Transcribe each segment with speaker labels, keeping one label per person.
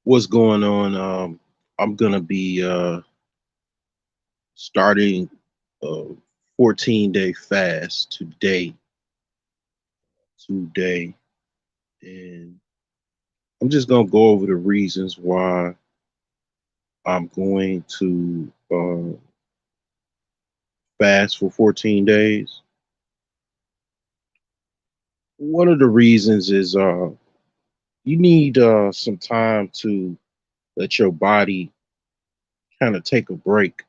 Speaker 1: What's going on? I'm gonna be starting a 14-day fast today, and I'm just gonna go over the reasons why I'm going to fast for 14 days. One of the reasons is you need some time to let your body kind of take a break.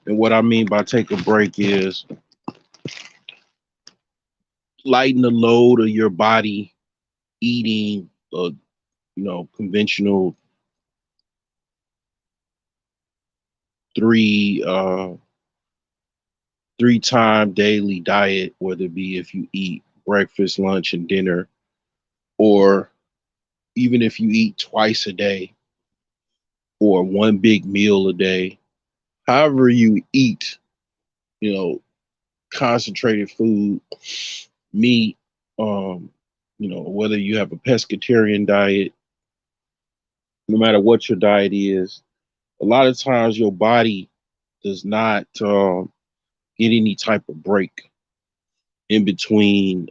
Speaker 1: And what I mean by take a break is lighten the load of your body eating conventional three uh three-time daily diet, whether it be if you eat breakfast, lunch, and dinner, or even if you eat twice a day or one big meal a day. However you eat, you know, concentrated food, meat, whether you have a pescatarian diet, no matter what your diet is, a lot of times your body does not get any type of break in between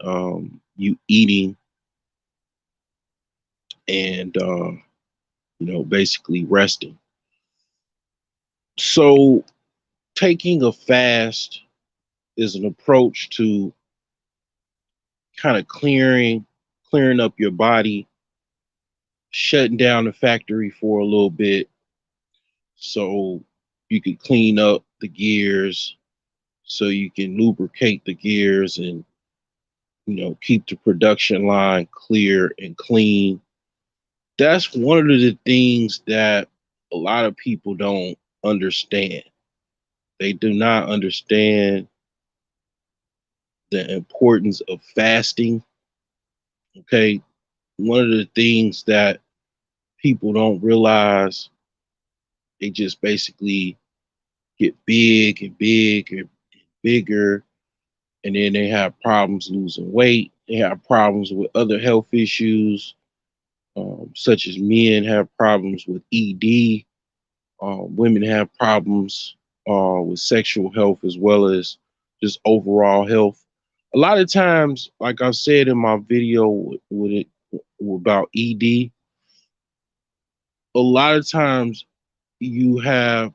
Speaker 1: you eating and basically resting. So taking a fast is an approach to kind of clearing up your body, shutting down the factory for a little bit so you can clean up the gears, so you can lubricate the gears and keep the production line clear and clean. That's one of the things that a lot of people don't understand. They do not understand the importance of fasting. Okay. One of the things that people don't realize, they just basically get big and big and bigger, and then they have problems losing weight. They have problems with other health issues, such as men have problems with ED. Women have problems with sexual health as well as just overall health. A lot of times, like I said in my video with it about ED, a lot of times you have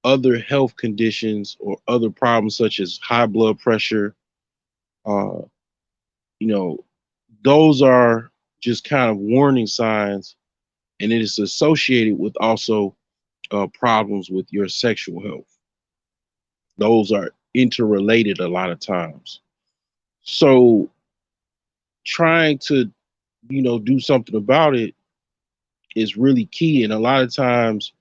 Speaker 1: other health conditions or other problems such as high blood pressure. Uh, you know, those are just kind of warning signs, and it is associated with also problems with your sexual health. Those are interrelated a lot of times. So trying to, do something about it is really key. And a lot of times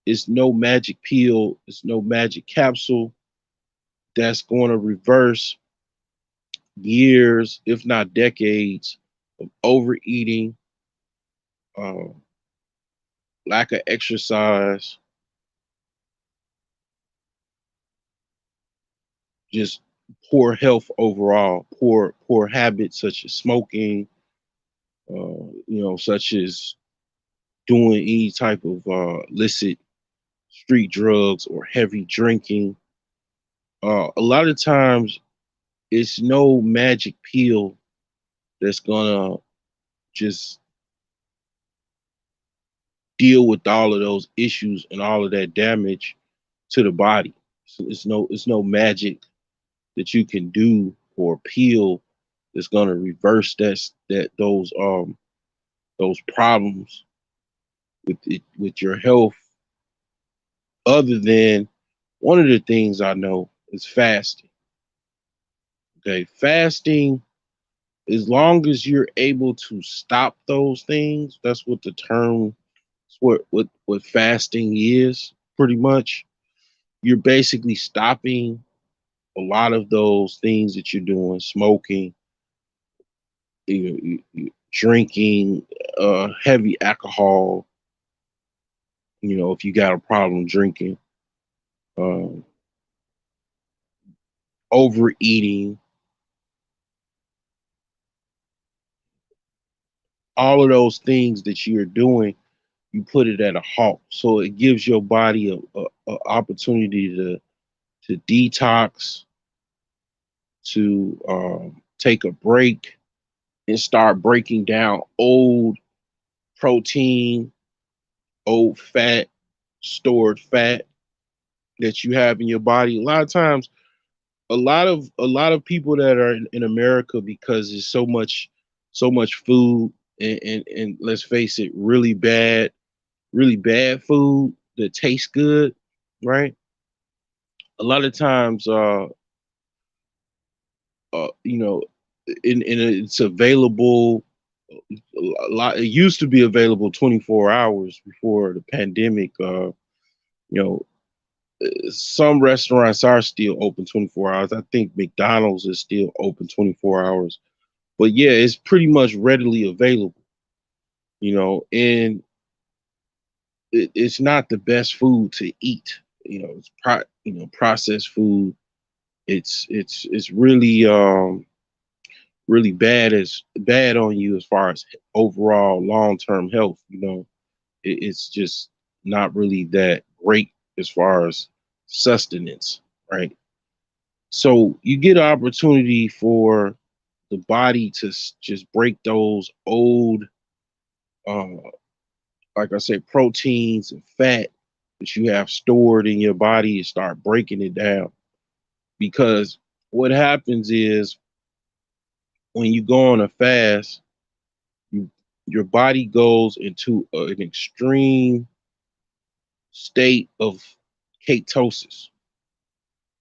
Speaker 1: it's no magic pill, it's no magic capsule that's going to reverse years, if not decades, of overeating, uh, lack of exercise, just poor health overall, poor habits such as smoking, such as doing any type of illicit street drugs or heavy drinking. A lot of times, it's no magic pill that's gonna just deal with all of those issues and all of that damage to the body. So it's no magic that you can do or pill that's gonna reverse those problems with your health. Other than one of the things I know is fasting. Okay, fasting, as long as you're able to stop those things, that's what the term, it's what fasting is pretty much. You're basically stopping a lot of those things that you're doing, smoking, drinking, heavy alcohol. If you got a problem drinking, um, overeating, all of those things that you're doing, you put it at a halt. So it gives your body a opportunity to detox, to take a break, and start breaking down old protein, old fat, stored fat that you have in your body. A lot of times, a lot of people that are in America, because there's so much food, and let's face it, really bad food that tastes good, right? A lot of times, you know, and it's available. A lot. It used to be available 24 hours before the pandemic. You know, some restaurants are still open 24 hours. I think McDonald's is still open 24 hours. But yeah, it's pretty much readily available. And it's not the best food to eat. Processed food. It's really bad on you as far as overall long term health. It's just not really that great as far as sustenance, right? So you get an opportunity for the body to just break those old, uh, like I said, proteins and fat that you have stored in your body, and start breaking it down. Because what happens is, when you go on a fast, you, your body goes into an extreme state of ketosis,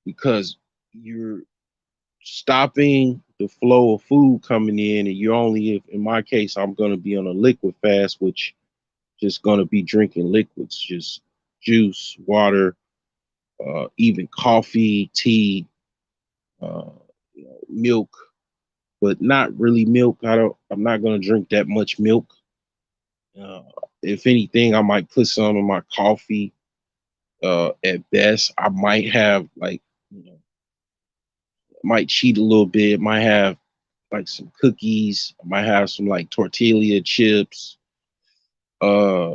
Speaker 1: because you're stopping the flow of food coming in, and you're only, if in my case, I'm going to be on a liquid fast, which just going to be drinking liquids, just juice, water, even coffee, tea, uh, milk, but not really milk. I'm not going to drink that much milk. Uh, if anything, I might put some in my coffee. At best, I might have, like, might cheat a little bit. Might have like some cookies. I might have some like tortilla chips, uh,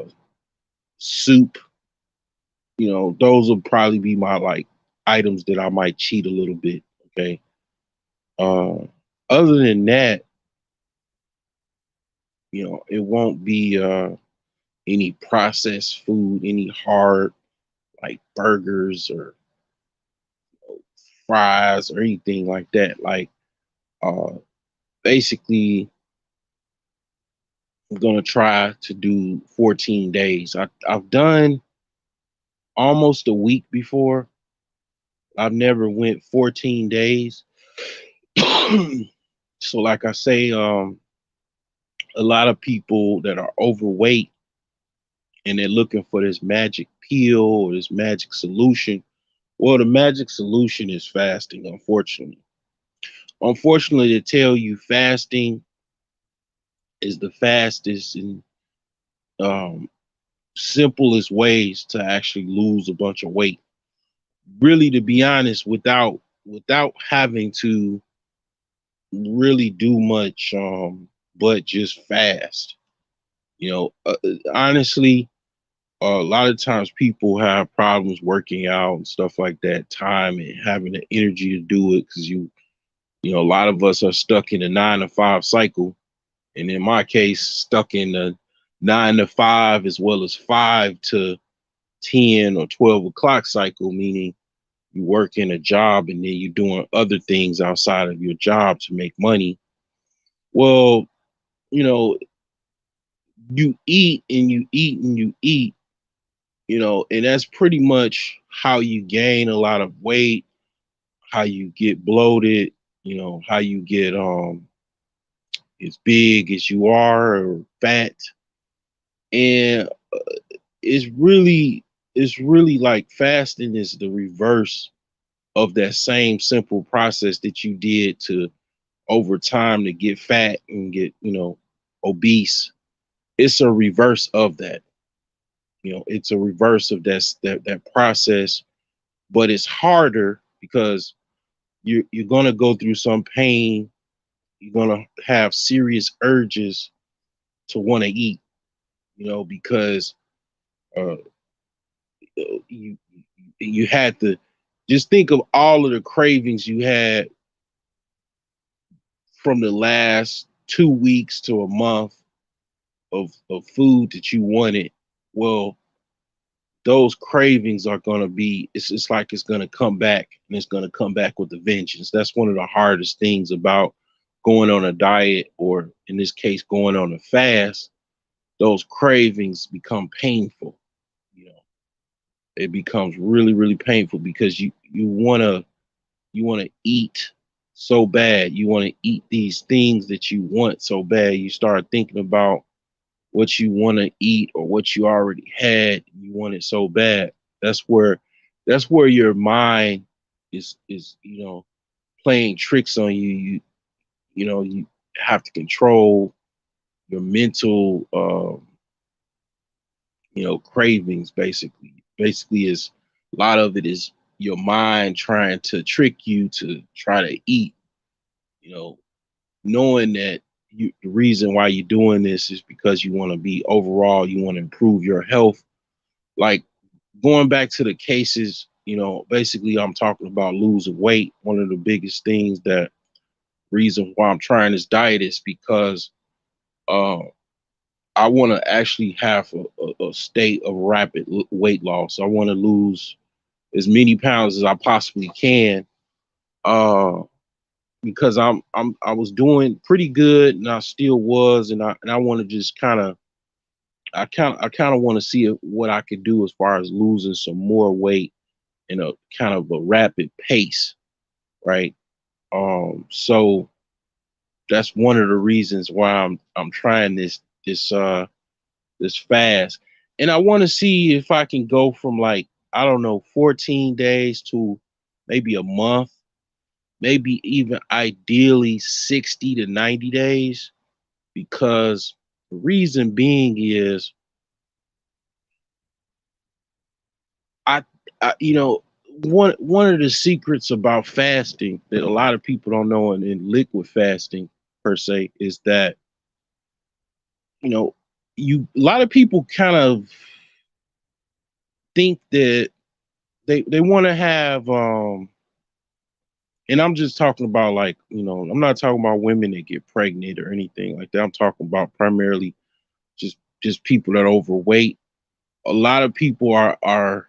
Speaker 1: soup. Those will probably be my like items that I might cheat a little bit. Okay. Uh, Other than that, it won't be any processed food, any hard, like burgers or fries or anything like that. Like, uh, basically, I'm gonna try to do 14 days. I've done almost a week before. I've never went 14 days. So, like I say, a lot of people that are overweight, and they're looking for this magic pill or this magic solution. Well, the magic solution is fasting, unfortunately. Unfortunately, to tell you, fasting is the fastest and um, simplest ways to actually lose a bunch of weight. Really, to be honest, without having to really do much, but just fast. Honestly, a lot of times people have problems working out and stuff like that, time and having the energy to do it, because a lot of us are stuck in a 9 to 5 cycle, and in my case, stuck in the 9 to 5 as well as 5 to 10 or 12 o'clock cycle, meaning you work in a job and then you're doing other things outside of your job to make money. Well, you know, you eat and you eat and you eat, and that's pretty much how you gain a lot of weight, how you get bloated, how you get as big as you are, or fat. And it's really like fasting is the reverse of that same simple process that you did to over time to get fat and get, obese. It's a reverse of that. It's a reverse of that process, but it's harder because you're gonna go through some pain. You're gonna have serious urges to want to eat, because uh, you you had to just think of all of the cravings you had from the last 2 weeks to a month of food that you wanted. Well, those cravings are going to be, it's like it's going to come back, and it's going to come back with a vengeance. That's one of the hardest things about going on a diet, or in this case going on a fast. Those cravings become painful. you know it becomes really, really painful, because you want to eat so bad. You want to eat these things that you want so bad. You start thinking about what you want to eat, or what you already had. You want it so bad. That's where that's where your mind is playing tricks on you. You have to control your mental cravings. Basically is a lot of it is your mind trying to trick you to try to eat, you know knowing that the reason why you're doing this is because you want to be overall, you want to improve your health. Like, going back to the cases, basically I'm talking about losing weight. One of the biggest things, that reason why I'm trying this diet, is because uh, I want to actually have a state of rapid weight loss. I want to lose as many pounds as I possibly can. Uh, because I was doing pretty good, and I still was, and I want to just kind of want to see what I could do as far as losing some more weight in a kind of a rapid pace, right? So that's one of the reasons why I'm trying this fast, and I want to see if I can go from, like, I don't know, 14 days to maybe a month, maybe even ideally 60 to 90 days. Because the reason being is, I, one of the secrets about fasting that a lot of people don't know, in liquid fasting per se, is that you know a lot of people kind of think that they want to have, and I'm just talking about, like, I'm not talking about women that get pregnant or anything like that. I'm talking about primarily just people that are overweight. A lot of people are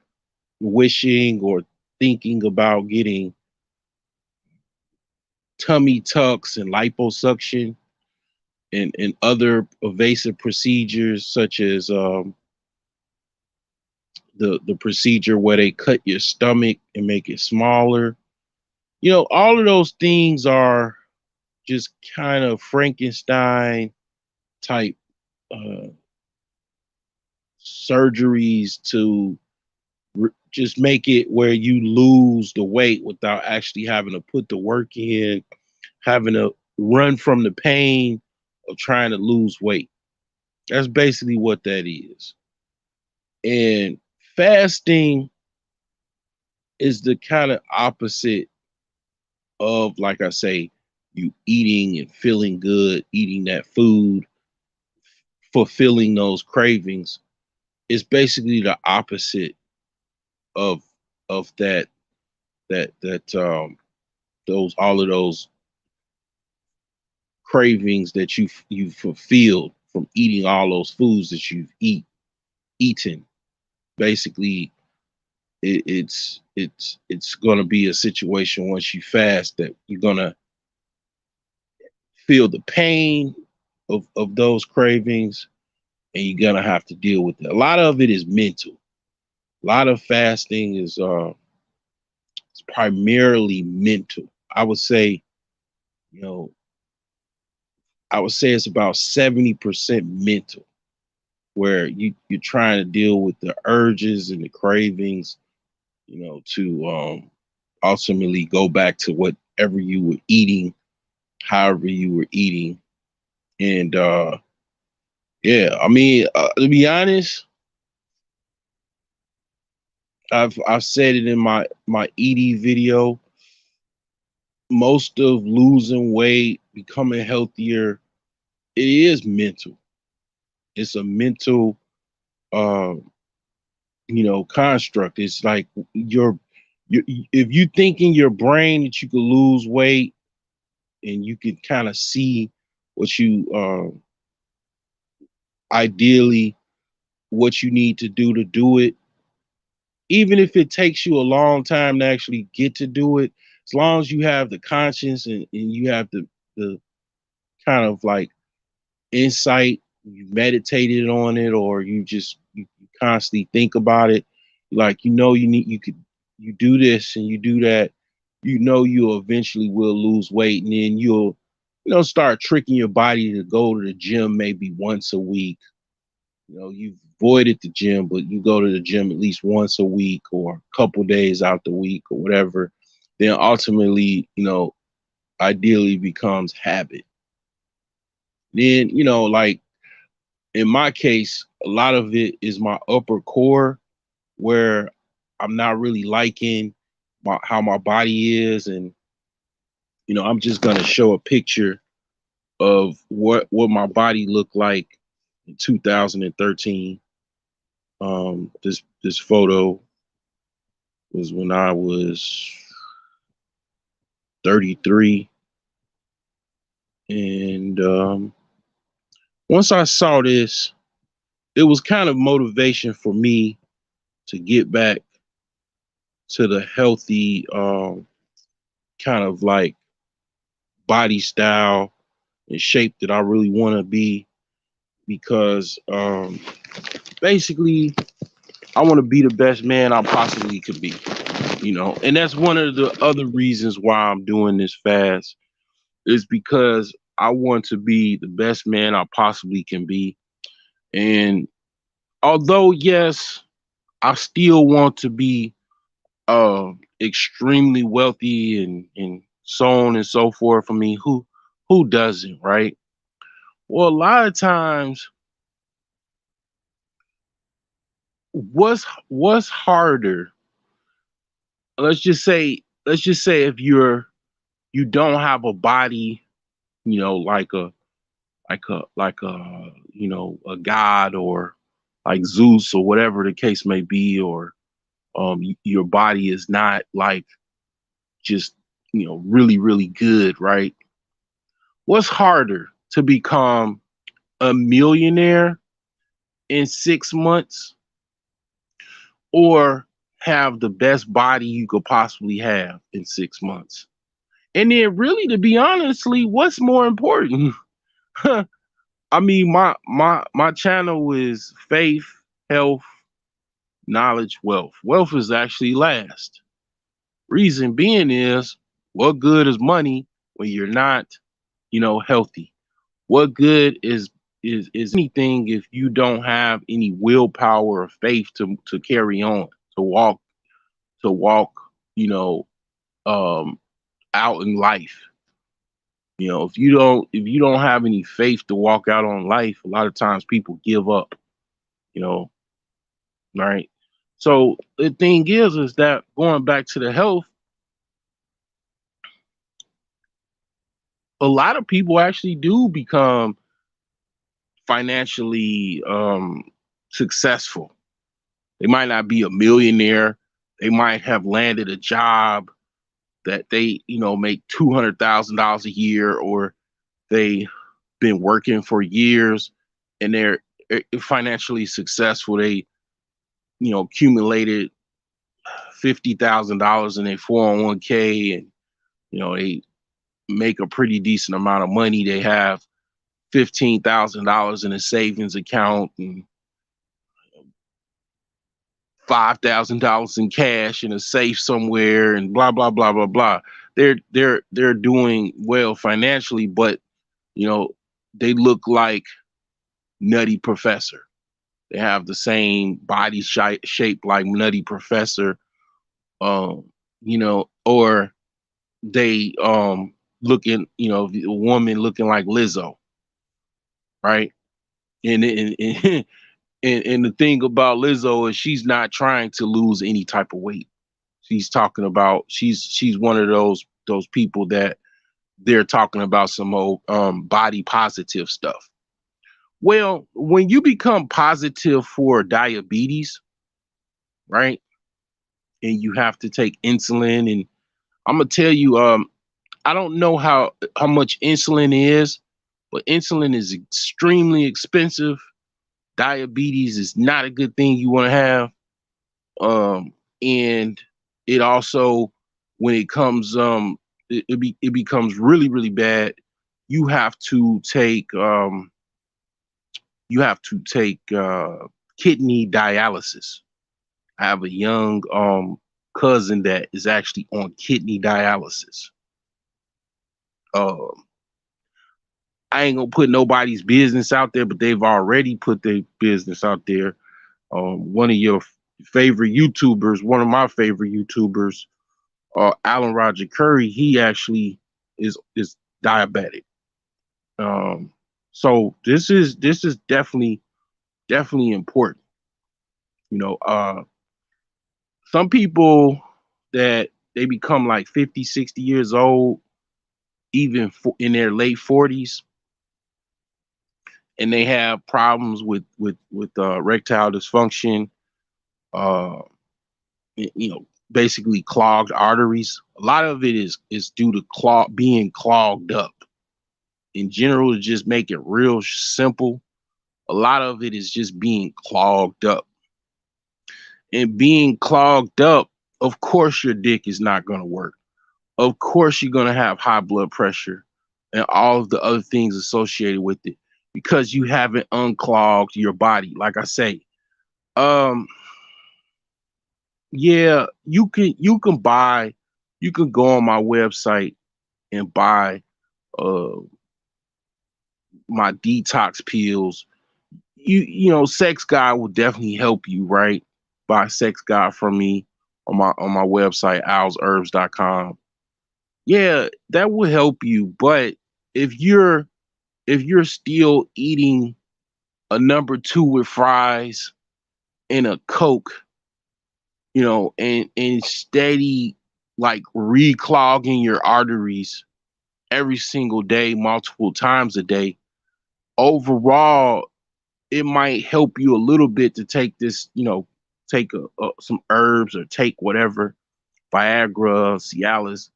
Speaker 1: wishing or thinking about getting tummy tucks and liposuction, and other evasive procedures, such as the procedure where they cut your stomach and make it smaller. All of those things are just kind of Frankenstein type uh, surgeries to just make it where you lose the weight without actually having to put the work in, having to run from the pain of trying to lose weight. That's basically what that is. And fasting is the kind of opposite of, like I say, you eating and feeling good, eating that food, fulfilling those cravings. It's basically the opposite of that those all of those cravings that you fulfilled from eating all those foods that you've eaten. Basically, it's going to be a situation, once you fast, that you're going to feel the pain of those cravings, and you're going to have to deal with it. A lot of it is mental. A lot of fasting is it's primarily mental. I would say, you know, it's about 70% mental, where you're trying to deal with the urges and the cravings, to ultimately go back to whatever you were eating, however you were eating. And yeah, I mean, to be honest, I've said it in my ED video. Most of losing weight, becoming healthier, it is mental. It's a mental, uh, construct. It's like your if you think in your brain that you could lose weight and you can kind of see what you ideally what you need to do it, even if it takes you a long time to actually get to do it, as long as you have the conscience and you have the kind of like insight, you meditated on it, or you constantly think about it, like you do this and you do that, you eventually will lose weight, and then you'll start tricking your body to go to the gym maybe once a week. You've avoided the gym, but you go to the gym at least once a week or a couple days out the week or whatever, then ultimately, ideally becomes habit. Then, like in my case, a lot of it is my upper core where I'm not really liking how my body is. And, I'm just going to show a picture of what my body looked like in 2013. This photo was when I was 33. And once I saw this, it was kind of motivation for me to get back to the healthy kind of like body style and shape that I really want to be, because basically I want to be the best man I possibly could be, and that's one of the other reasons why I'm doing this fast, is because I want to be the best man I possibly can be. And although, yes, I still want to be extremely wealthy and so on and so forth. I mean, who doesn't, right? Well, a lot of times, what's harder? Let's just say if you don't have a body, like a god, or like Zeus, or whatever the case may be, or your body is not like just really really good, right? What's harder, to become a millionaire in 6 months, or have the best body you could possibly have in 6 months? And then, really, to be honestly, what's more important? I mean, my channel is faith, health, knowledge, wealth. Wealth is actually last. Reason being is, what good is money when you're not, healthy? What good is anything if you don't have any willpower or faith to carry on, to walk, to walk, you know, um, out in life? If you don't have any faith to walk out on life, a lot of times people give up. You know, right? So the thing is that, going back to the health, a lot of people actually do become financially successful. They might not be a millionaire. They might have landed a job that they, make $200,000 a year, or they been working for years and they're financially successful. They, accumulated $50,000 in their 401k, and they make a pretty decent amount of money. They have $15,000 in a savings account and $5,000 in cash in a safe somewhere, and blah blah blah blah blah. They're doing well financially, but you know they look like Nutty Professor. They have the same body shape like Nutty Professor, or they looking, a woman looking like Lizzo, right? And and the thing about Lizzo is she's not trying to lose any type of weight. She's talking about she's one of those people that they're talking about some old body positive stuff. Well, when you become positive for diabetes, right, and you have to take insulin, and I'm gonna tell you, I don't know how much insulin is, but insulin is extremely expensive. Diabetes is not a good thing you want to have. And it also, when it comes, it becomes really, really bad. You have to take, you have to take kidney dialysis. I have a young cousin that is actually on kidney dialysis. Um, I ain't gonna put nobody's business out there, but they've already put their business out there. One of your favorite YouTubers, one of my favorite YouTubers, Alan Roger Curry, he actually is diabetic. Um, so this is definitely important. You know, some people that they become like 50, 60 years old, even in their late 40s, and they have problems with erectile dysfunction, uh, basically clogged arteries. A lot of it is due to being clogged up. In general, to just make it real simple, a lot of it is just being clogged up. And being clogged up, of course, your dick is not going to work. Of course, you're going to have high blood pressure and all of the other things associated with it because you haven't unclogged your body. Like I say, um, yeah, you can go on my website and buy uh my detox pills. Sex guy will definitely help you, right? Buy sex guy from me on my website, owlsherbs.com. Yeah, that will help you. But if you're if you're still eating a number two with fries and a Coke, and steady like reclogging your arteries every single day, multiple times a day, overall, it might help you a little bit to take this, take some herbs or take whatever, Viagra, Cialis.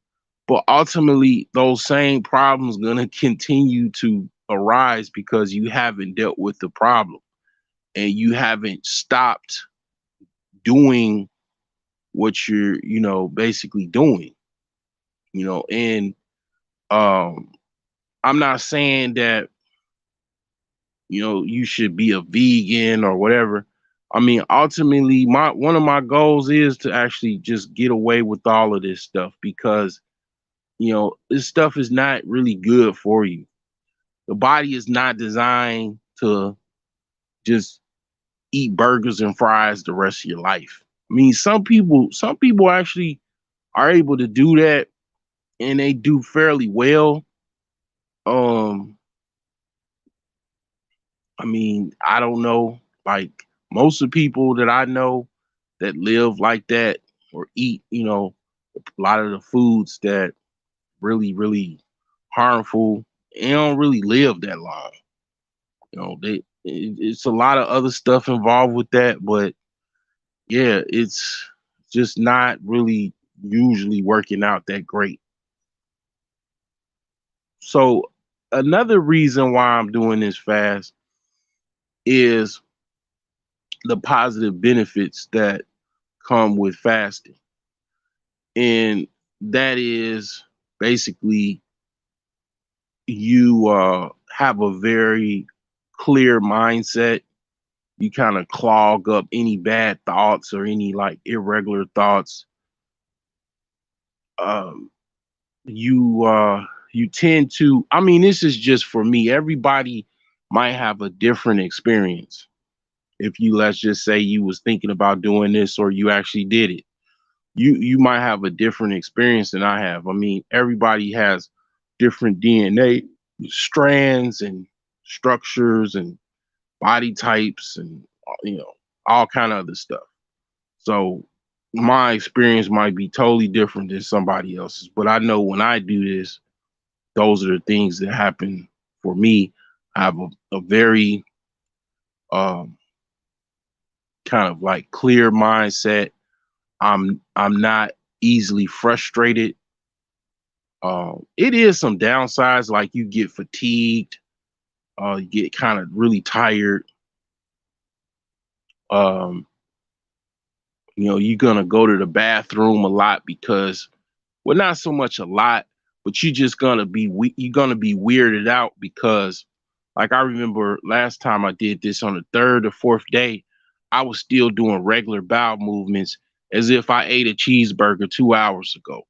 Speaker 1: But ultimately, those same problems going to continue to arise because you haven't dealt with the problem and you haven't stopped doing what you're, basically doing, and um, I'm not saying that, you should be a vegan or whatever. I mean, ultimately, my one of my goals is to actually just get away with all of this stuff because, this stuff is not really good for you. The body is not designed to just eat burgers and fries the rest of your life. I mean, some people actually are able to do that and they do fairly well. Um, I mean, I don't know. Like most of the people that I know that live like that or eat, a lot of the foods that really, really harmful, they don't really live that long. It's a lot of other stuff involved with that, but yeah, it's just not really usually working out that great. So another reason why I'm doing this fast is the positive benefits that come with fasting. And that is basically you have a very clear mindset. You kind of clog up any bad thoughts or any like irregular thoughts. Um, you tend to, I mean, this is just for me. Everybody might have a different experience. If you, let's just say you was thinking about doing this or you actually did it, you might have a different experience than I have. I mean, everybody has different DNA strands and structures and body types and all kind of other stuff. So my experience might be totally different than somebody else's, but I know when I do this, those are the things that happen for me. I have a very um, kind of like clear mindset. I'm not easily frustrated. It is some downsides, like you get fatigued, you get kind of really tired. Um, you're gonna go to the bathroom a lot because, well, not so much a lot, but you're gonna be weirded out because, like, I remember last time I did this on the third or fourth day, I was still doing regular bowel movements as if I ate a cheeseburger 2 hours ago,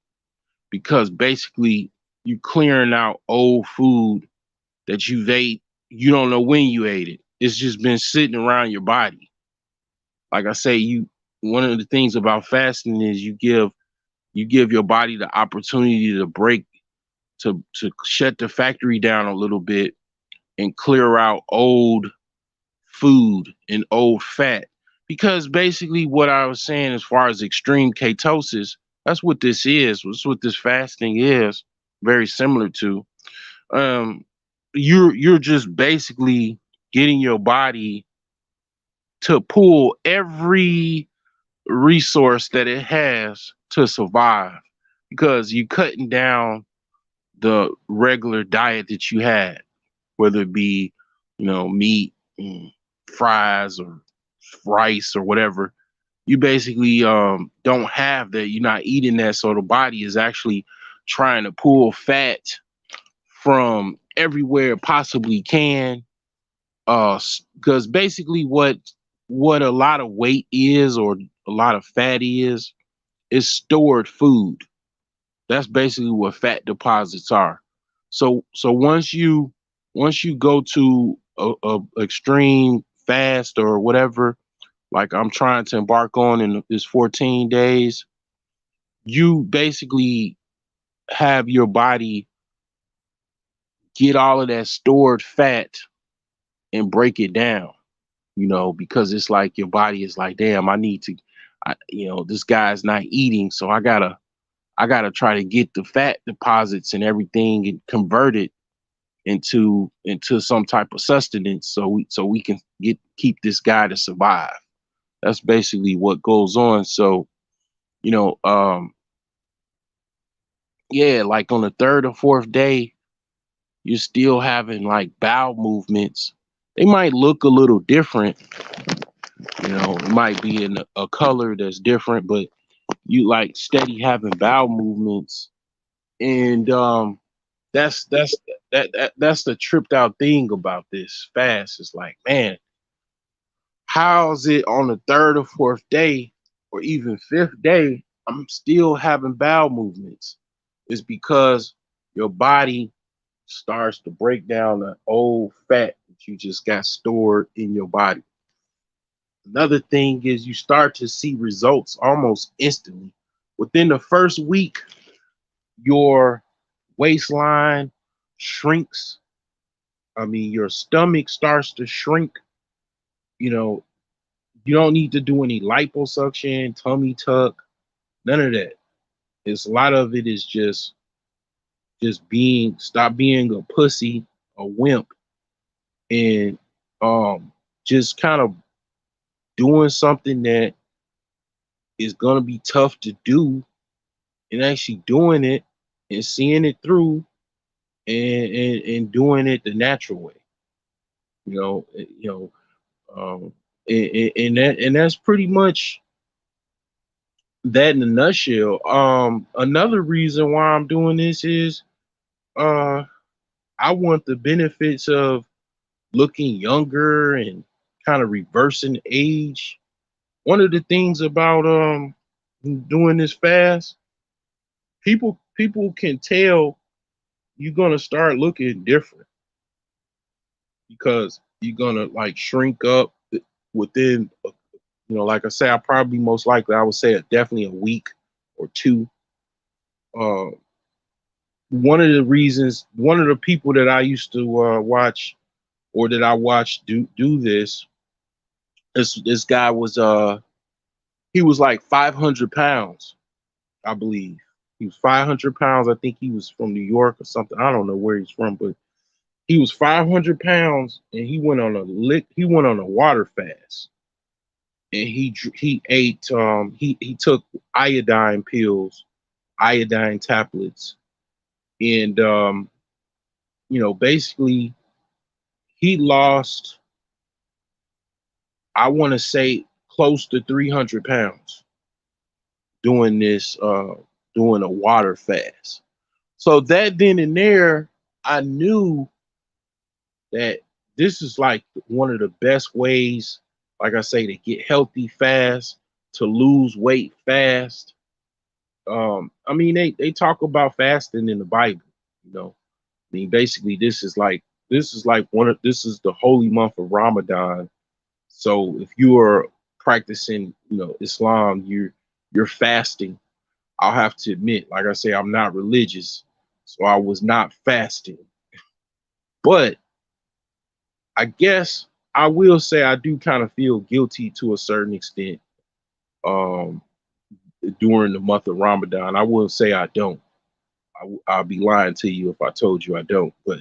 Speaker 1: because basically you clearing out old food that you've ate. You don't know when you ate it. It's just been sitting around your body. Like I say, one of the things about fasting is you give your body the opportunity to break, to shut the factory down a little bit and clear out old food and old fat. Because basically what I was saying as far as extreme ketosis, that's what this is. That's what this fasting is, very similar to. Um you're just basically getting your body to pull every resource that it has to survive, because you cutting down the regular diet that you had, whether it be, meat, fries, or rice or whatever. You basically don't have that. You're not eating that, so the body is actually trying to pull fat from everywhere it possibly can. Because basically what a lot of weight is, or a lot of fat is stored food. That's basically what fat deposits are. So once you go to a extreme fast or whatever, like I'm trying to embark on in this 14 days, you basically have your body get all of that stored fat and break it down, because it's like your body is like, damn, I need to, this guy's not eating, so I gotta try to get the fat deposits and everything and convert it into some type of sustenance, so we can keep this guy to survive. That's basically what goes on. So, you know, um, yeah, like on the third or fourth day, you're still having like bowel movements. They might look a little different, it might be in a color that's different, but you like steady having bowel movements. And that's that's the tripped out thing about this fast. It's like, man, how's it on the third or fourth day or even fifth day I'm still having bowel movements? It's because your body starts to break down the old fat that you just got stored in your body. Another thing is you start to see results almost instantly. Within the first week, your waistline shrinks. I mean, your stomach starts to shrink. You know, you don't need to do any liposuction, tummy tuck, none of that. It's a lot of it is just stop being a pussy, a wimp, and um just kind of doing something that is gonna be tough to do, and actually doing it and seeing it through, and doing it the natural way. You know, um, and that's pretty much that in a nutshell. Another reason why I'm doing this is uh, I want the benefits of looking younger and kind of reversing age. One of the things about doing this fast, people can tell you're gonna start looking different because you're gonna like shrink up within, like I say, I probably most likely I would say definitely a week or two. Uh, one of the people that I used to watch, or that I watched do this, this guy was he was like 500 pounds, I believe. He was 500 pounds. I think he was from New York or something. I don't know where he's from, but He was 500 pounds, and he went on a water fast, and he ate he took iodine pills, iodine tablets, and basically he lost, I want to say, close to 300 pounds doing this, doing a water fast. So that then and there, I knew that this is like one of the best ways, like I say, to get healthy fast, to lose weight fast. I mean, they talk about fasting in the Bible, you know. I mean, basically, this is the holy month of Ramadan. So if you are practicing, Islam, you're fasting. I'll have to admit, like I say, I'm not religious, so I was not fasting. But I guess I will say I do kind of feel guilty to a certain extent, um, during the month of Ramadan. I will say I don't. I'll be lying to you if I told you I don't. But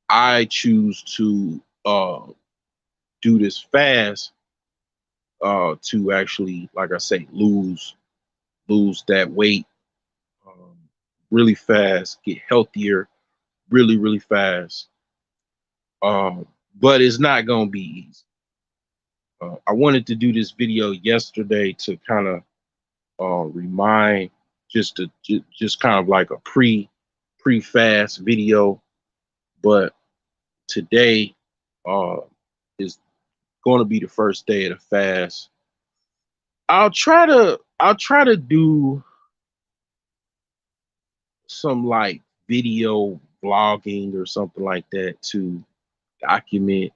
Speaker 1: I choose to do this fast, to actually, like I say, lose that weight, um, really fast, get healthier really really fast. Um, but it's not gonna be easy. I wanted to do this video yesterday to kind of remind, just kind of like a pre fast video, but today uh, is going to be the first day of the fast. I'll try to do some like video vlogging or something like that to document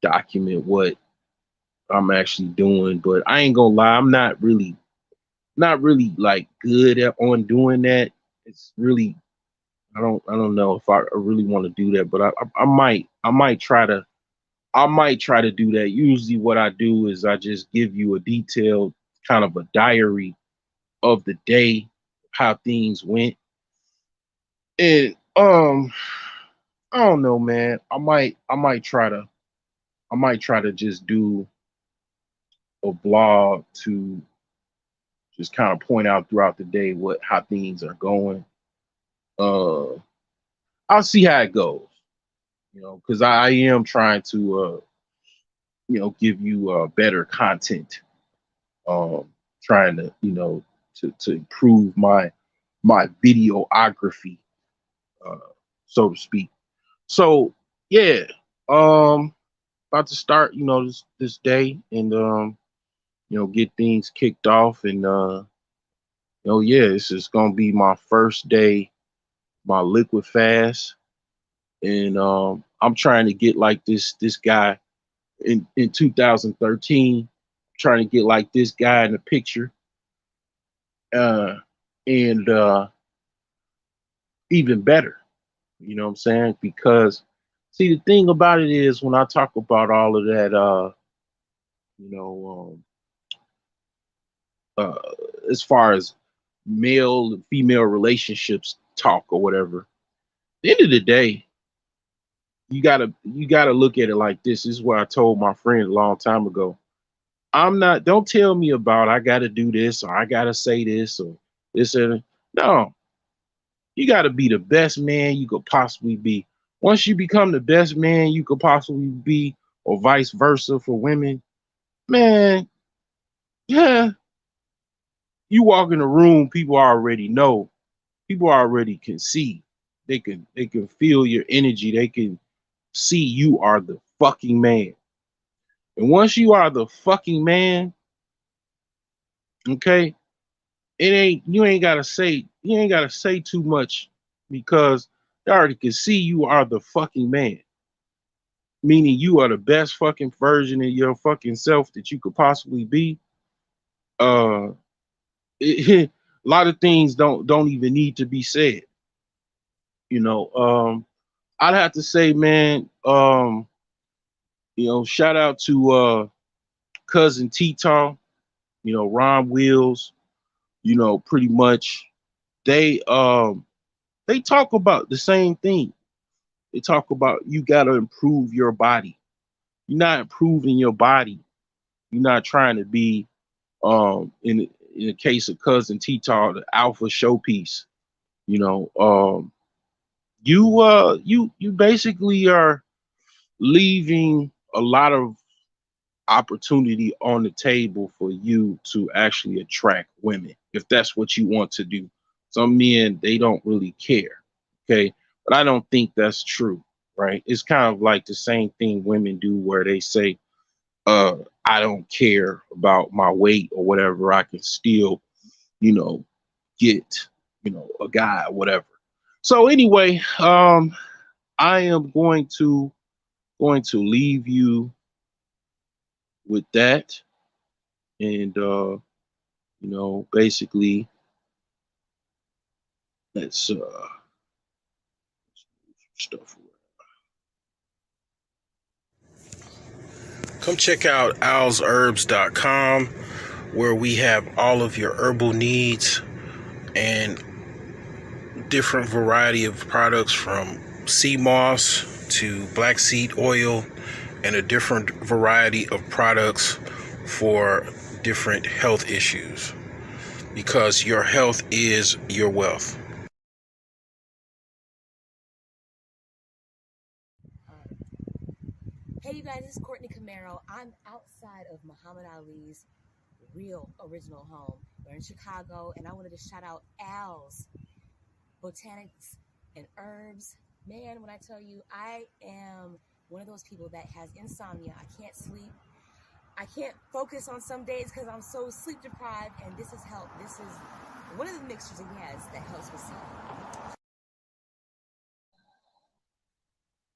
Speaker 1: document what I'm actually doing. But I ain't gonna lie, I'm not really like good on doing that. It's really, I don't know if I really want to do that, but I might try to do that. Usually what I do is I just give you a detailed kind of a diary of the day, how things went. And I don't know, man. I might try to just do a blog to just kind of point out throughout the day what how things are going. Uh I'll see how it goes, because I am trying to give you better content. Trying to, to improve my videography, uh, so to speak. So yeah, um, about to start, this day, and get things kicked off, and yeah, this is gonna be my first day, my liquid fast, and I'm trying to get like this guy in 2013, trying to get like this guy in the picture, uh, and even better. You know what I'm saying? Because see, the thing about it is when I talk about all of that, you know, uh, as far as male and female relationships talk or whatever, at the end of the day, you gotta look at it like this. This is what I told my friend a long time ago. Don't tell me about I gotta do this or I gotta say this or this and no. You gotta be the best man you could possibly be. Once you become the best man you could possibly be, or vice versa for women, man, yeah, you walk in a room, people already know, people already can see. They can feel your energy. They can see you are the fucking man. And once you are the fucking man, okay, you ain't gotta say too much, because they already can see you are the fucking man. Meaning you are the best fucking version of your fucking self that you could possibly be. Uh, a lot of things don't even need to be said. You know, I'd have to say, man, shout out to cousin T-Tom, Ron Wheels, pretty much they They talk about the same thing. They talk about you got to improve your body. You're not improving your body. You're not trying to be in the case of cousin T-Tar, the alpha showpiece. You know, you basically are leaving a lot of opportunity on the table for you to actually attract women if that's what you want to do. Some men, they don't really care. Okay. But I don't think that's true, right? It's kind of like the same thing women do where they say, I don't care about my weight or whatever. I can still, you know, get, a guy or whatever. So anyway, I am going to leave you with that. And basically let's stuff. Come check out owlsherbs.com where we have all of your herbal needs and different variety of products from sea moss to black seed oil and a different variety of products for different health issues because your health is your wealth.
Speaker 2: Hey you guys, this is Courtney Camaro. I'm outside of Muhammad Ali's real original home. We're in Chicago, and I wanted to shout out Al's Botanics and Herbs. Man, when I tell you, I am one of those people that has insomnia. I can't sleep. I can't focus on some days because I'm so sleep deprived, and this has helped. This is one of the mixtures he has that helps with sleep.